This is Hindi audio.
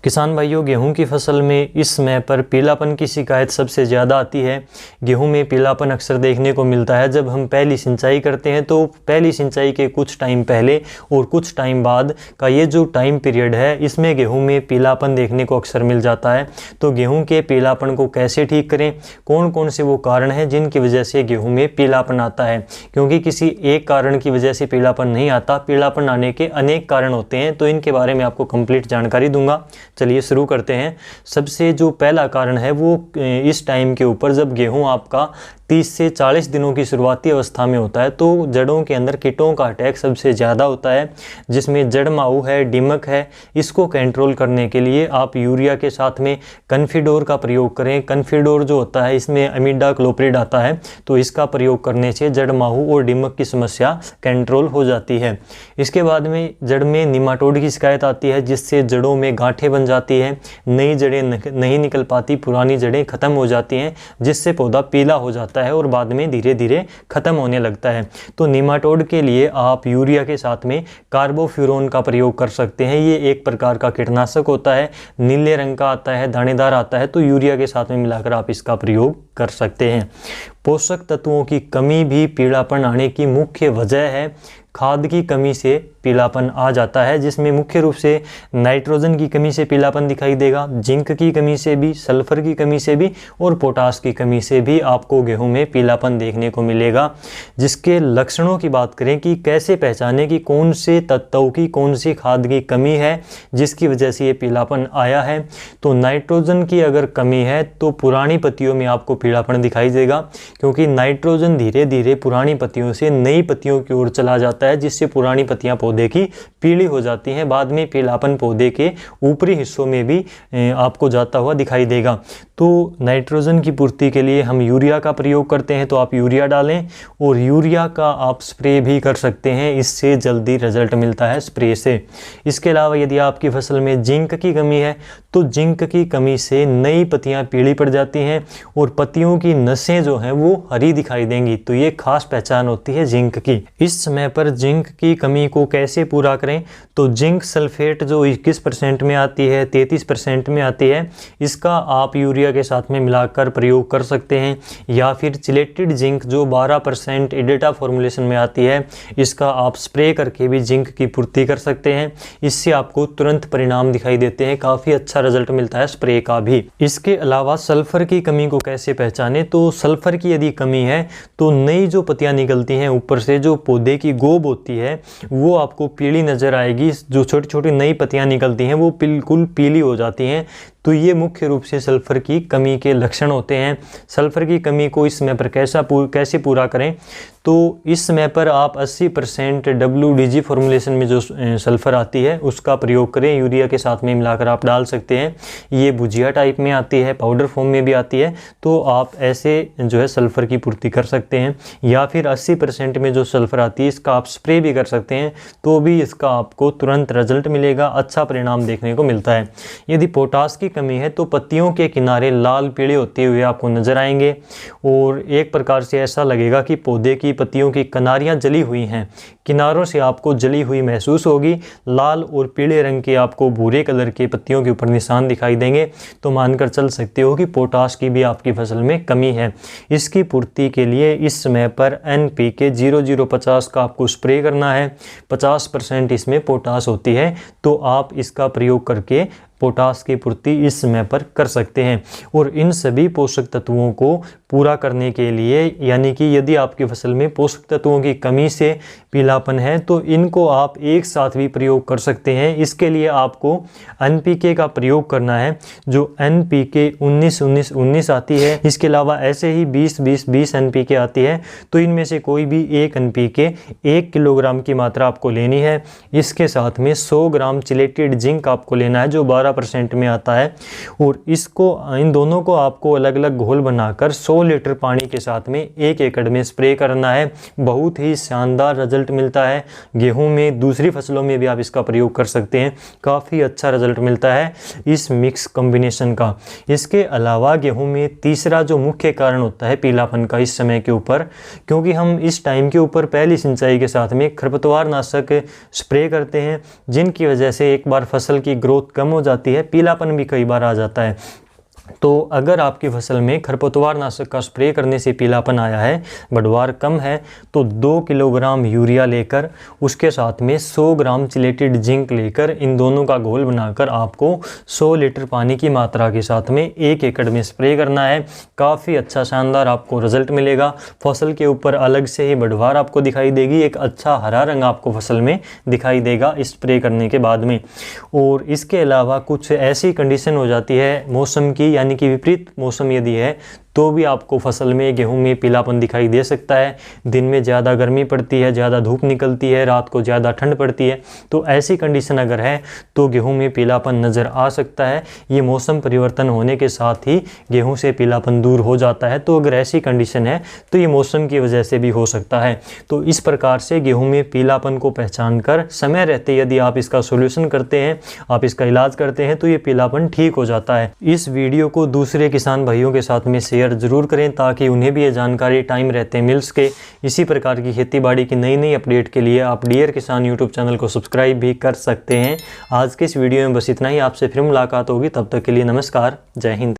किसान भाइयों, गेहूं की फसल में इस समय पर पीलापन की शिकायत सबसे ज़्यादा आती है। गेहूं में पीलापन अक्सर देखने को मिलता है जब हम पहली सिंचाई करते हैं, तो पहली सिंचाई के कुछ टाइम पहले और कुछ टाइम बाद का ये जो टाइम पीरियड है, इसमें गेहूं में पीलापन देखने को अक्सर मिल जाता है। तो गेहूं के पीलापन को कैसे ठीक करें, कौन कौन से वो कारण हैं जिनकी वजह से गेहूँ में पीलापन आता है, क्योंकि किसी एक कारण की वजह से पीलापन नहीं आता, पीलापन आने के अनेक कारण होते हैं। तो इनके बारे में आपको कंप्लीट जानकारी दूंगा। चलिए शुरू करते हैं। सबसे जो पहला कारण है वो इस टाइम के ऊपर जब गेहूं आपका 30 से 40 दिनों की शुरुआती अवस्था में होता है, तो जड़ों के अंदर कीटों का अटैक सबसे ज़्यादा होता है, जिसमें जड़ माऊ है, दीमक है। इसको कंट्रोल करने के लिए आप यूरिया के साथ में कन्फिडोर का प्रयोग करें। कन्फिडोर जो होता है, इसमें इमिडाक्लोप्रिड आता है, तो इसका प्रयोग करने से जड़ माहू और दीमक की समस्या कंट्रोल हो जाती है। इसके बाद में जड़ में निमाटोड की शिकायत आती है, जिससे जड़ों में गांठें बन जाती हैं, नई जड़ें नहीं निकल पाती, पुरानी जड़ें खत्म हो जाती हैं, जिससे पौधा पीला हो जाता है और बाद में धीरे धीरे खत्म होने लगता है। तो निमाटोड के लिए आप यूरिया के साथ में कार्बोफ्यूरॉन का प्रयोग कर सकते हैं। ये एक प्रकार का कीटनाशक होता है, नीले रंग का आता है, दानेदार आता है, तो यूरिया के साथ में मिलाकर आप इसका प्रयोग कर सकते हैं। पोषक तत्वों की कमी भी पीलापन आने की मुख्य वजह है। खाद की कमी से पीलापन आ जाता है, जिसमें मुख्य रूप से नाइट्रोजन की कमी से पीलापन दिखाई देगा, जिंक की कमी से भी, सल्फर की कमी से भी और पोटास की कमी से भी आपको गेहूं में पीलापन देखने को मिलेगा। जिसके लक्षणों की बात करें कि कैसे पहचाने कि कौन से तत्वों की, कौन सी खाद की कमी है जिसकी वजह से ये पीलापन आया है, तो नाइट्रोजन की अगर कमी है तो पुरानी पत्तियों में आपको पीलापन दिखाई देगा, क्योंकि नाइट्रोजन धीरे धीरे पुरानी पत्तियों से नई पत्तियों की ओर चला जाता है, जिससे पुरानी पत्तियां पौधे की पीली हो जाती हैं। बाद में पीलापन पौधे के ऊपरी हिस्सों में भी आपको जाता हुआ दिखाई देगा। तो नाइट्रोजन की पूर्ति के लिए हम यूरिया का प्रयोग करते हैं, तो आप यूरिया डालें और यूरिया का आप स्प्रे भी कर सकते हैं, इससे जल्दी रिजल्ट मिलता है स्प्रे से। इसके अलावा यदि आपकी फसल में जिंक की कमी है, तो जिंक की कमी से नई पत्तियां पीली पड़ जाती हैं और पत्तियों की नसें जो हैं वो हरी दिखाई देंगी। तो ये खास पहचान होती है जिंक की। इस समय पर जिंक की कमी को कैसे पूरा करें, तो जिंक सल्फेट जो 21% में आती है, 33% में आती है, इसका आप यूरिया के साथ में मिलाकर प्रयोग कर सकते हैं, या फिर चिलेटेड जिंक जो 12% इडेटा फॉर्मुलेशन में आती है, इसका आप स्प्रे करके भी जिंक की पूर्ति कर सकते हैं। इससे आपको तुरंत परिणाम दिखाई देते हैं, काफ़ी अच्छा रिजल्ट मिलता है स्प्रे का भी। इसके अलावा सल्फर की कमी को कैसे पहचाने, तो सल्फर की यदि कमी है तो नई जो पत्तियां निकलती हैं ऊपर से, जो पौधे की गोब होती है वो आपको पीली नजर आएगी, जो छोटी छोटी नई पत्तियां निकलती हैं वो बिल्कुल पीली हो जाती हैं। तो ये मुख्य रूप से सल्फर की कमी के लक्षण होते हैं। सल्फर की कमी को इस समय पर कैसे पूरा करें, तो इस समय पर आप 80% WDG फॉर्मुलेशन में जो सल्फर आती है उसका प्रयोग करें, यूरिया के साथ में मिलाकर आप डाल सकते हैं। ये भुजिया टाइप में आती है, पाउडर फॉर्म में भी आती है, तो आप ऐसे जो है सल्फर की पूर्ति कर सकते हैं। या फिर 80% में जो सल्फर आती है इसका आप स्प्रे भी कर सकते हैं, तो भी इसका आपको तुरंत रिजल्ट मिलेगा, अच्छा परिणाम देखने को मिलता है। यदि पोटास की कमी है तो पत्तियों के किनारे लाल पीले होते हुए आपको नजर आएंगे और एक प्रकार से ऐसा लगेगा कि पौधे की पत्तियों की किनारियां जली हुई हैं, किनारों से आपको जली हुई महसूस होगी। लाल और पीले रंग के आपको भूरे कलर के पत्तियों के ऊपर निशान दिखाई देंगे, तो मानकर चल सकते हो कि पोटास की भी आपकी फसल में कमी है। इसकी पूर्ति के लिए इस समय पर NPK 0050 का आपको स्प्रे करना है। 50% इसमें पोटास होती है, तो आप इसका प्रयोग करके पोटास की पूर्ति इस समय पर कर सकते हैं। और इन सभी पोषक तत्वों को पूरा करने के लिए, यानी कि यदि आपकी फसल में पोषक तत्वों की कमी से पीलापन है तो इनको आप एक साथ भी प्रयोग कर सकते हैं। इसके लिए आपको NPK का प्रयोग करना है, जो NPK 19-19-19 आती है। इसके अलावा ऐसे ही 20-20-20 NPK आती है, तो इनमें से कोई भी एक NPK 1 किलोग्राम की मात्रा आपको लेनी है। इसके साथ में 100 ग्राम चिलेटेड जिंक आपको लेना है, जो 12% में आता है, और इन दोनों को आपको अलग अलग घोल बनाकर 100 लीटर पानी के साथ में 1 एकड़ में स्प्रे करना है। बहुत ही शानदार रिजल्ट मिलता है। गेहूं में, दूसरी फसलों में भी आप इसका प्रयोग कर सकते हैं, काफ़ी अच्छा रिजल्ट मिलता है इस मिक्स कॉम्बिनेशन का। इसके अलावा गेहूं में तीसरा जो मुख्य कारण होता है पीलापन का इस समय के ऊपर, क्योंकि हम इस टाइम के ऊपर पहली सिंचाई के साथ में खरपतवार नाशक स्प्रे करते हैं, जिनकी वजह से एक बार फसल की ग्रोथ कम हो जाती जाती है, पीलापन भी कई बार आ जाता है। तो अगर आपकी फसल में खरपतवार नाशक का स्प्रे करने से पीलापन आया है, बढ़वार कम है, तो 2 किलोग्राम यूरिया लेकर उसके साथ में 100 ग्राम चिलेटेड जिंक लेकर इन दोनों का घोल बनाकर आपको 100 लीटर पानी की मात्रा के साथ में 1 एकड़ में स्प्रे करना है। काफ़ी अच्छा शानदार आपको रिजल्ट मिलेगा। फसल के ऊपर अलग से ही बढ़वार आपको दिखाई देगी, एक अच्छा हरा रंग आपको फसल में दिखाई देगा स्प्रे करने के बाद में। और इसके अलावा कुछ ऐसी कंडीशन हो जाती है मौसम की, यानी कि विपरीत मौसम यदि है तो भी आपको फसल में गेहूं में पीलापन दिखाई दे सकता है। दिन में ज़्यादा गर्मी पड़ती है, ज़्यादा धूप निकलती है, रात को ज़्यादा ठंड पड़ती है, तो ऐसी कंडीशन अगर है तो गेहूं में पीलापन नज़र आ सकता है। ये मौसम परिवर्तन होने के साथ ही गेहूं से पीलापन दूर हो जाता है। तो अगर ऐसी कंडीशन है तो ये मौसम की वजह से भी हो सकता है। तो इस प्रकार से गेहूँ में पीलापन को पहचान कर समय रहते यदि आप इसका सोल्यूशन करते हैं, आप इसका इलाज करते हैं, तो ये पीलापन ठीक हो जाता है। इस वीडियो को दूसरे किसान भाइयों के साथ में शेयर जरूर करें ताकि उन्हें भी ये जानकारी टाइम रहते मिल सके। इसी प्रकार की खेतीबाड़ी की नई नई अपडेट के लिए आप डियर किसान यूट्यूब चैनल को सब्सक्राइब भी कर सकते हैं। आज के इस वीडियो में बस इतना ही। आपसे फिर मुलाकात होगी, तब तक के लिए नमस्कार, जय हिंद।